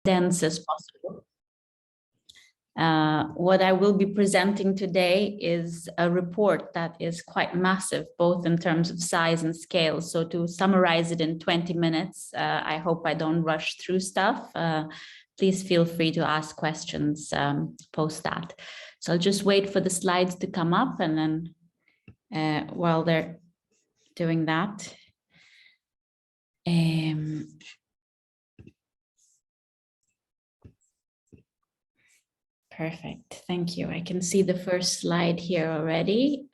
dense as possible. What I will be presenting today is a report that is quite massive, both in terms of size and scale. So to summarize it in 20 minutes, I hope I don't rush through stuff. Please feel free to ask questions post that. So I'll just wait for the slides to come up, and then while they're doing that, perfect, thank you. I can see the first slide here already.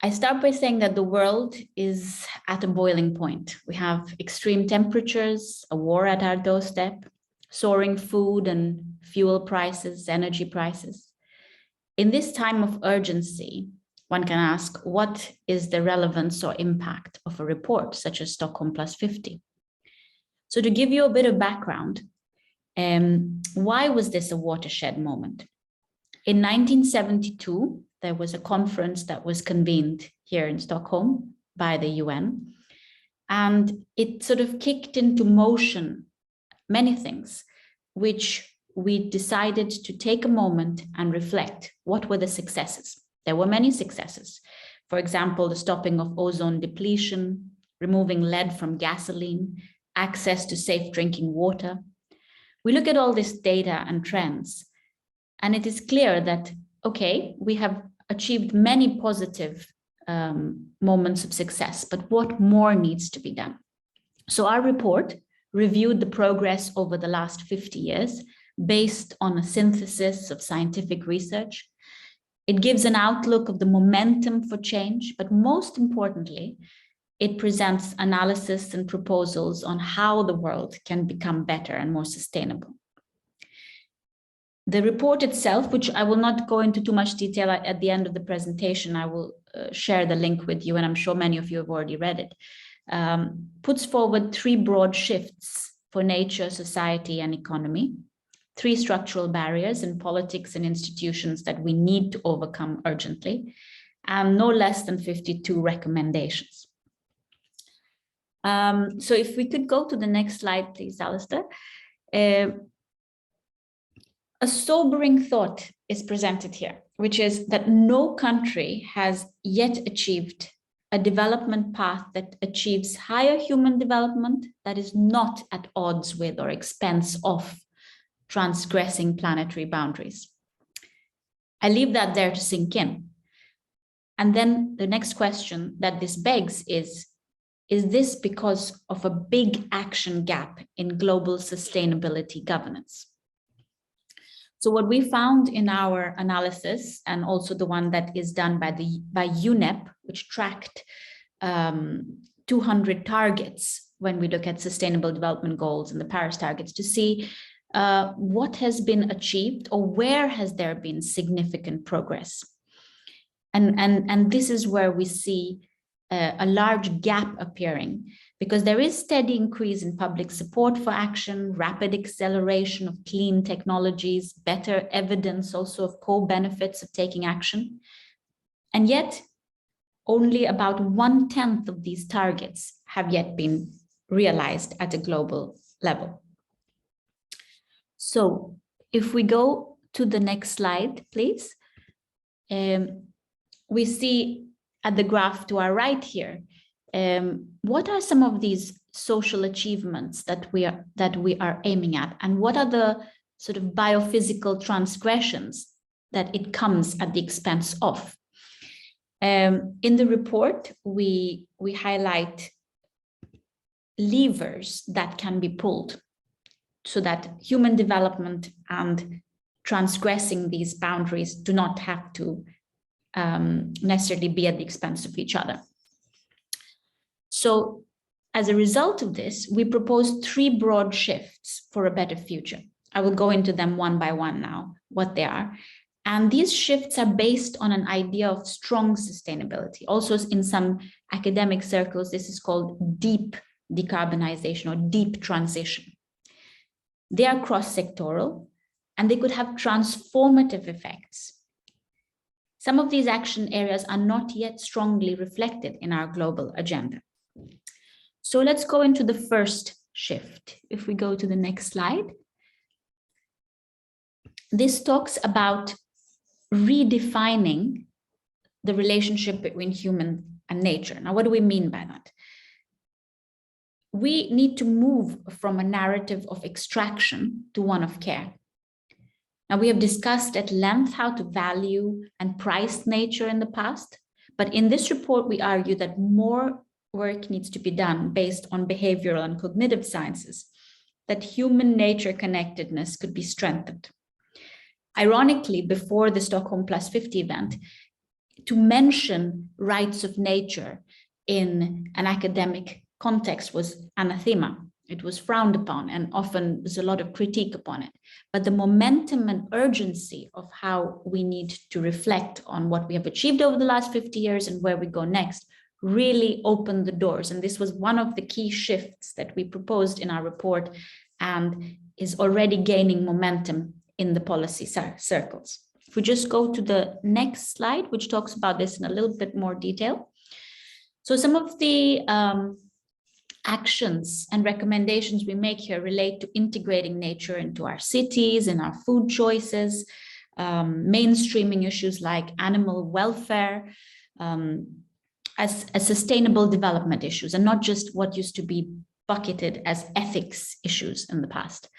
I start by saying that the world is at a boiling point. We have extreme temperatures, a war at our doorstep, soaring food and fuel prices, energy prices. In this time of urgency, one can ask, what is the relevance or impact of a report such as Stockholm Plus 50? So to give you a bit of background, why was this a watershed moment? In 1972, there was a conference that was convened here in Stockholm by the UN, and it sort of kicked into motion many things, which we decided to take a moment and reflect. What were the successes? There were many successes. For example, the stopping of ozone depletion, removing lead from gasoline, access to safe drinking water. We look at all this data and trends, and it is clear that, okay, we have achieved many positive moments of success, but what more needs to be done? So our report reviewed the progress over the last 50 years based on a synthesis of scientific research. It gives an outlook of the momentum for change, but most importantly, it presents analysis and proposals on how the world can become better and more sustainable. The report itself, which I will not go into too much detail at the end of the presentation, I will share the link with you, and I'm sure many of you have already read it, puts forward 3 broad shifts for nature, society, and economy, 3 structural barriers in politics and institutions that we need to overcome urgently, and no less than 52 recommendations. So if we could go to the next slide, please, Alistair. A sobering thought is presented here, which is that no country has yet achieved a development path that achieves higher human development that is not at odds with or expense of transgressing planetary boundaries. I leave that there to sink in. And then the next question that this begs is this because of a big action gap in global sustainability governance? So what we found in our analysis, and also the one that is done by UNEP, which tracked 200 targets when we look at sustainable development goals and the Paris targets, to see what has been achieved or where has there been significant progress. And this is where we see a large gap appearing, because there is steady increase in public support for action, rapid acceleration of clean technologies, better evidence also of co-benefits of taking action. And yet only about 1/10 of these targets have yet been realized at a global level. So if we go to the next slide, please, we see at the graph to our right here, what are some of these social achievements that we are aiming at, and what are the sort of biophysical transgressions that it comes at the expense of? In the report, we highlight levers that can be pulled so that human development and transgressing these boundaries do not have to necessarily be at the expense of each other. So as a result of this, we propose 3 broad shifts for a better future. I will go into them one by one now, what they are. And these shifts are based on an idea of strong sustainability. Also in some academic circles, this is called deep decarbonization or deep transition. They are cross-sectoral and they could have transformative effects. Some of these action areas are not yet strongly reflected in our global agenda. So let's go into the first shift. If we go to the next slide. This talks about redefining the relationship between human and nature. Now, what do we mean by that? We need to move from a narrative of extraction to one of care. Now, we have discussed at length how to value and price nature in the past, but in this report, we argue that more work needs to be done based on behavioral and cognitive sciences, that human-nature connectedness could be strengthened. Ironically, before the Stockholm Plus 50 event, to mention rights of nature in an academic context was anathema. It was frowned upon, and often there's a lot of critique upon it. But the momentum and urgency of how we need to reflect on what we have achieved over the last 50 years and where we go next really opened the doors. And this was one of the key shifts that we proposed in our report and is already gaining momentum in the policy circles. If we just go to the next slide, which talks about this in a little bit more detail. So some of the actions and recommendations we make here relate to integrating nature into our cities, in our food choices, mainstreaming issues like animal welfare, as sustainable development issues, and not just what used to be bucketed as ethics issues in the past.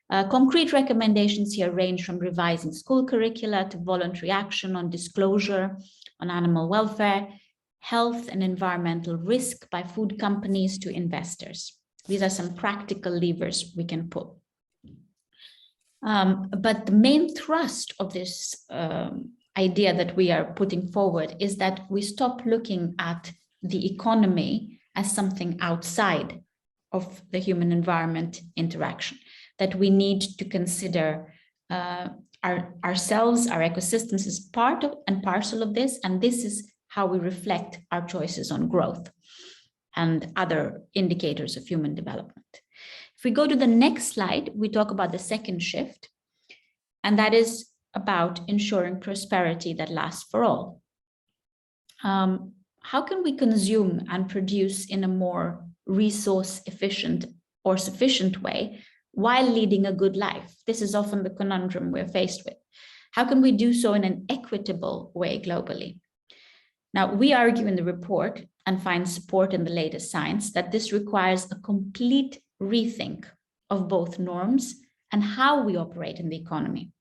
Concrete recommendations here range from revising school curricula to voluntary action on disclosure on animal welfare, health and environmental risk by food companies to investors. These are some practical levers we can pull. But the main thrust of this idea that we are putting forward is that we stop looking at the economy as something outside of the human-environment interaction, that we need to consider ourselves, our ecosystems as part of and parcel of this, and this is how we reflect our choices on growth and other indicators of human development. If we go to the next slide, we talk about the second shift, and that is about ensuring prosperity that lasts for all. How can we consume and produce in a more resource efficient or sufficient way while leading a good life? This is often the conundrum we're faced with. How can we do so in an equitable way globally? Now, we argue in the report and find support in the latest science that this requires a complete rethink of both norms and how we operate in the economy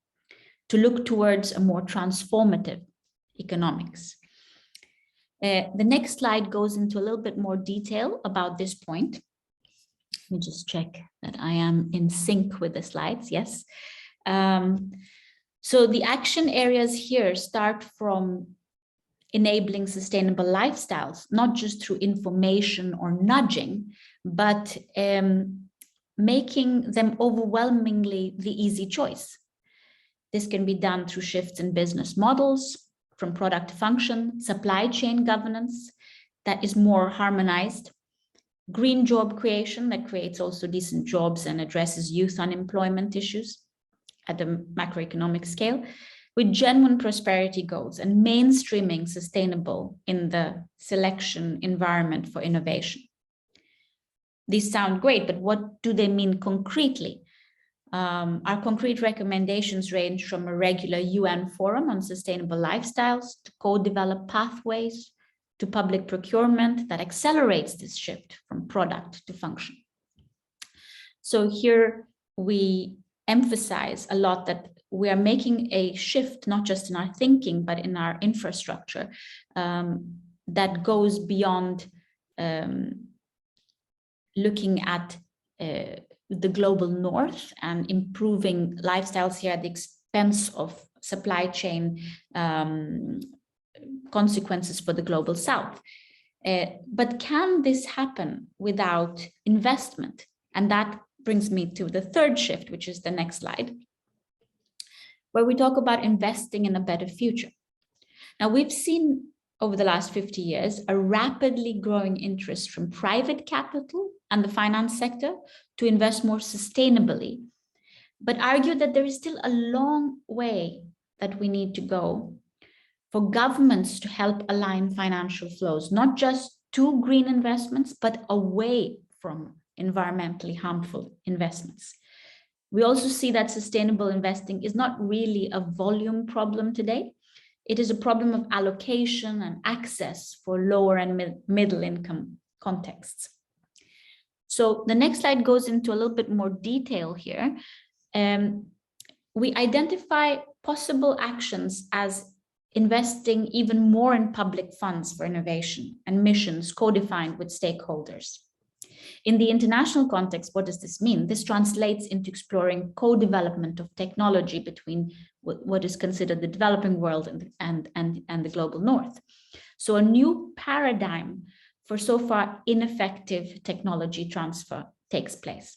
to look towards a more transformative economics. The next slide goes into a little bit more detail about this point. Let me just check that I am in sync with the slides. Yes. So the action areas here start from enabling sustainable lifestyles, not just through information or nudging, but making them overwhelmingly the easy choice. This can be done through shifts in business models, from product function, supply chain governance that is more harmonized, green job creation that creates also decent jobs and addresses youth unemployment issues at a macroeconomic scale, with genuine prosperity goals and mainstreaming sustainable in the selection environment for innovation. These sound great, but what do they mean concretely? Our concrete recommendations range from a regular UN forum on sustainable lifestyles to co-develop pathways to public procurement that accelerates this shift from product to function. So here we emphasize a lot that we are making a shift, not just in our thinking, but in our infrastructure that goes beyond looking at the global north and improving lifestyles here at the expense of supply chain consequences for the global south. But can this happen without investment? And that brings me to the third shift, which is the next slide, where we talk about investing in a better future. Now, we've seen over the last 50 years a rapidly growing interest from private capital and the finance sector to invest more sustainably, but argue that there is still a long way that we need to go for governments to help align financial flows, not just to green investments, but away from environmentally harmful investments. We also see that sustainable investing is not really a volume problem today. It is a problem of allocation and access for lower and middle income contexts. So the next slide goes into a little bit more detail here. We identify possible actions as investing even more in public funds for innovation and missions co-defined with stakeholders. In the international context, what does this mean? This translates into exploring co-development of technology between what is considered the developing world and the global north. So a new paradigm for so far ineffective technology transfer takes place.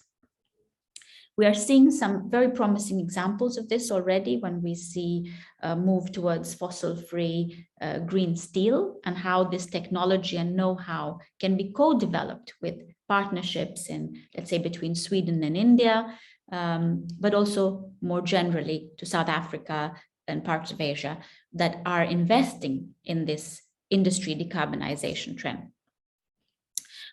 We are seeing some very promising examples of this already when we see a move towards fossil-free green steel, and how this technology and know-how can be co-developed with partnerships in, let's say, between Sweden and India, but also more generally to South Africa and parts of Asia that are investing in this industry decarbonization trend.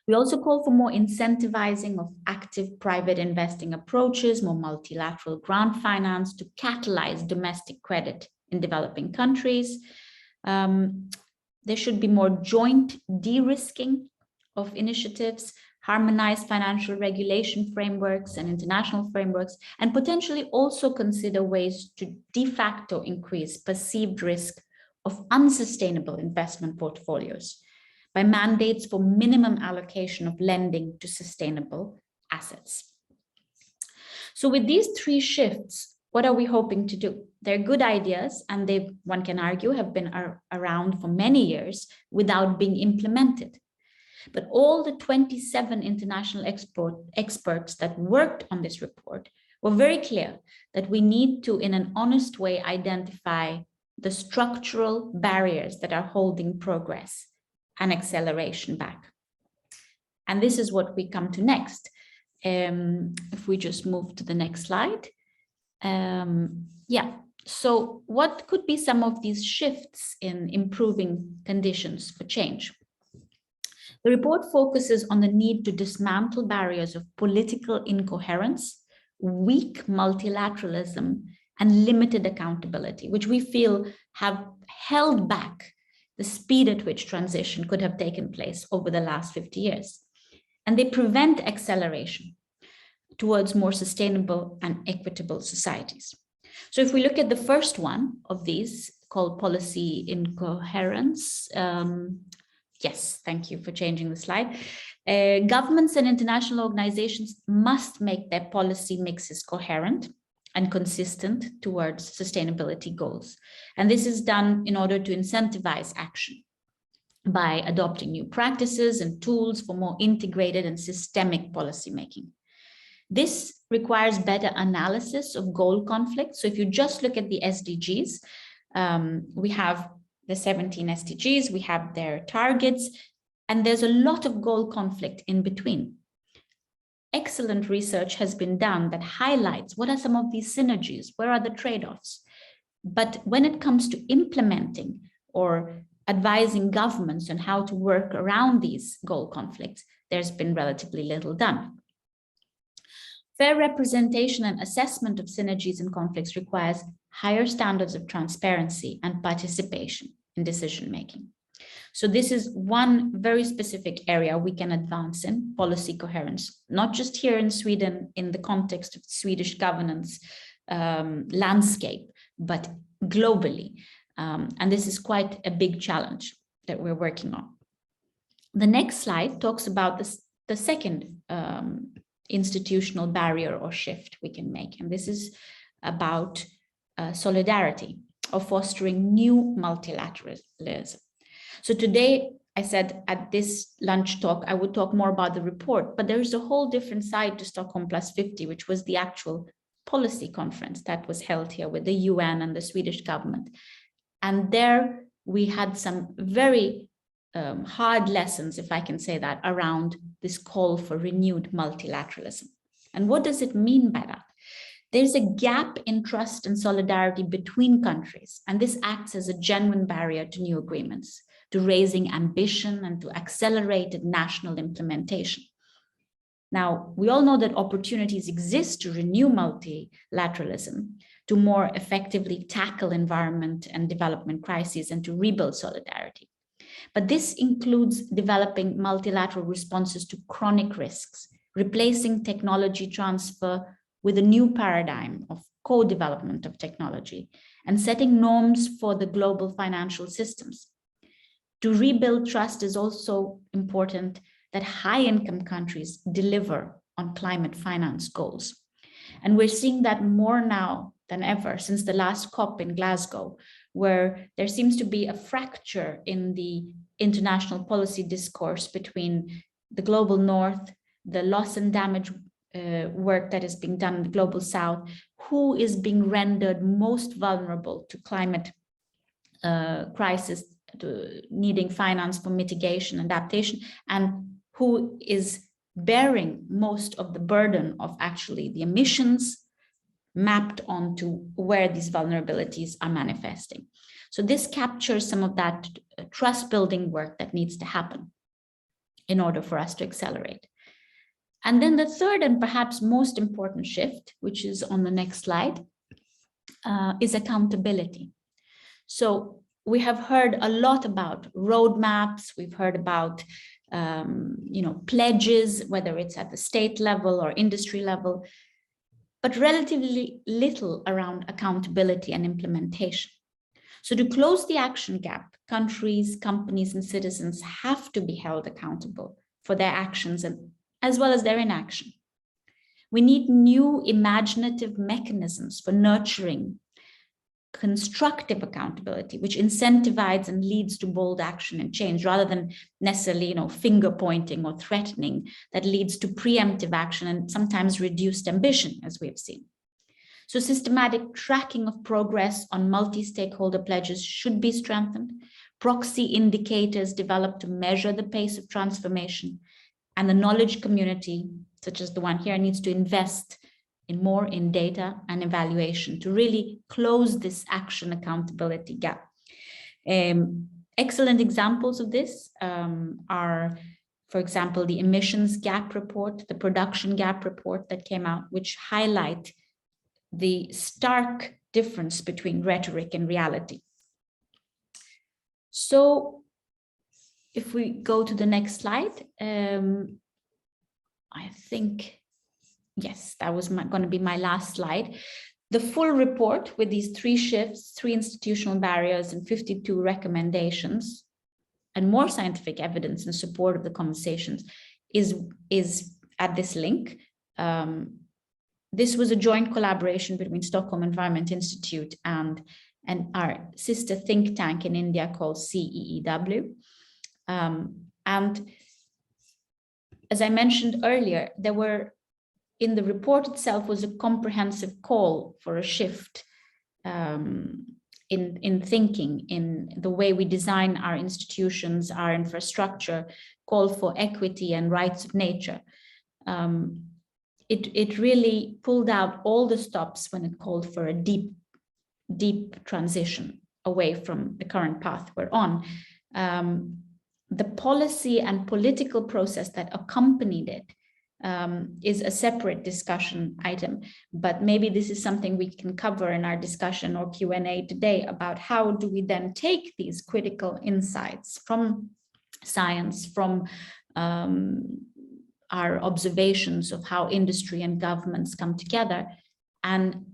We also call for more incentivizing of active private investing approaches, more multilateral grant finance to catalyze domestic credit in developing countries. There should be more joint de-risking of initiatives, harmonized financial regulation frameworks and international frameworks, and potentially also consider ways to de facto increase perceived risk of unsustainable investment portfolios by mandates for minimum allocation of lending to sustainable assets. So with these three shifts, what are we hoping to do? They're good ideas, and they, one can argue, have been around for many years without being implemented. But all the 27 international experts that worked on this report were very clear that we need to, in an honest way, identify the structural barriers that are holding progress and acceleration back. And this is what we come to next. If we just move to the next slide. So what could be some of these shifts in improving conditions for change? The report focuses on the need to dismantle barriers of political incoherence, weak multilateralism, and limited accountability, which we feel have held back the speed at which transition could have taken place over the last 50 years. And they prevent acceleration towards more sustainable and equitable societies. So if we look at the first one of these, called policy incoherence, yes, thank you for changing the slide. Governments and international organizations must make their policy mixes coherent and consistent towards sustainability goals. And this is done in order to incentivize action by adopting new practices and tools for more integrated and systemic policymaking. This requires better analysis of goal conflicts. So if you just look at the SDGs, we have the 17 SDGs, we have their targets, and there's a lot of goal conflict in between. Excellent research has been done that highlights what are some of these synergies, where are the trade-offs. But when it comes to implementing or advising governments on how to work around these goal conflicts, there's been relatively little done. Fair representation and assessment of synergies and conflicts requires higher standards of transparency and participation in decision-making. So this is one very specific area we can advance in, policy coherence, not just here in Sweden in the context of Swedish governance landscape, but globally. And this is quite a big challenge that we're working on. The next slide talks about the second institutional barrier or shift we can make. And this is about solidarity, of fostering new multilateralism. So today, I said at this lunch talk, I would talk more about the report, but there is a whole different side to Stockholm Plus 50, which was the actual policy conference that was held here with the UN and the Swedish government. And there we had some very hard lessons, if I can say that, around this call for renewed multilateralism. And what does it mean by that? There's a gap in trust and solidarity between countries, and this acts as a genuine barrier to new agreements, to raising ambition and to accelerated national implementation. Now, we all know that opportunities exist to renew multilateralism, to more effectively tackle environment and development crises, and to rebuild solidarity. But this includes developing multilateral responses to chronic risks, replacing technology transfer with a new paradigm of co-development of technology, and setting norms for the global financial systems. To rebuild trust is also important that high-income countries deliver on climate finance goals. And we're seeing that more now than ever since the last COP in Glasgow, where there seems to be a fracture in the international policy discourse between the global north, the loss and damage work that is being done in the global south, who is being rendered most vulnerable to climate crisis, needing finance for mitigation and adaptation, and who is bearing most of the burden of actually the emissions mapped onto where these vulnerabilities are manifesting. So this captures some of that trust building work that needs to happen in order for us to accelerate. And then the third and perhaps most important shift, which is on the next slide, is accountability. So we have heard a lot about roadmaps, we've heard about pledges, whether it's at the state level or industry level, but relatively little around accountability and implementation. So to close the action gap, countries, companies, and citizens have to be held accountable for their actions and as well as their inaction. We need new imaginative mechanisms for nurturing constructive accountability, which incentivizes and leads to bold action and change, rather than necessarily, finger pointing or threatening that leads to preemptive action and sometimes reduced ambition, as we have seen. So systematic tracking of progress on multi-stakeholder pledges should be strengthened, proxy indicators developed to measure the pace of transformation, and the knowledge community, such as the one here, needs to invest more in data and evaluation to really close this action accountability gap. Excellent examples of this are, for example, the emissions gap report, the production gap report that came out, which highlight the stark difference between rhetoric and reality. So if we go to the next slide, I think, yes, that was going to be my last slide. The full report with these 3 shifts, 3 institutional barriers, and 52 recommendations, and more scientific evidence in support of the conversations is at this link. This was a joint collaboration between Stockholm Environment Institute and our sister think tank in India called CEEW. And as I mentioned earlier, there were, in the report itself, was a comprehensive call for a shift in thinking, in the way we design our institutions, our infrastructure, call for equity and rights of nature. It really pulled out all the stops when it called for a deep transition away from the current path we're on. The policy and political process that accompanied it is a separate discussion item, but maybe this is something we can cover in our discussion or Q&A today about how do we then take these critical insights from science, from our observations of how industry and governments come together, and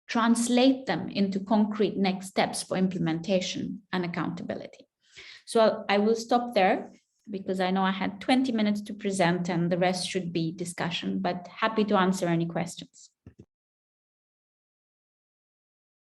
translate them into concrete next steps for implementation and accountability. So I will stop there, because I know I had 20 minutes to present and the rest should be discussion, but happy to answer any questions.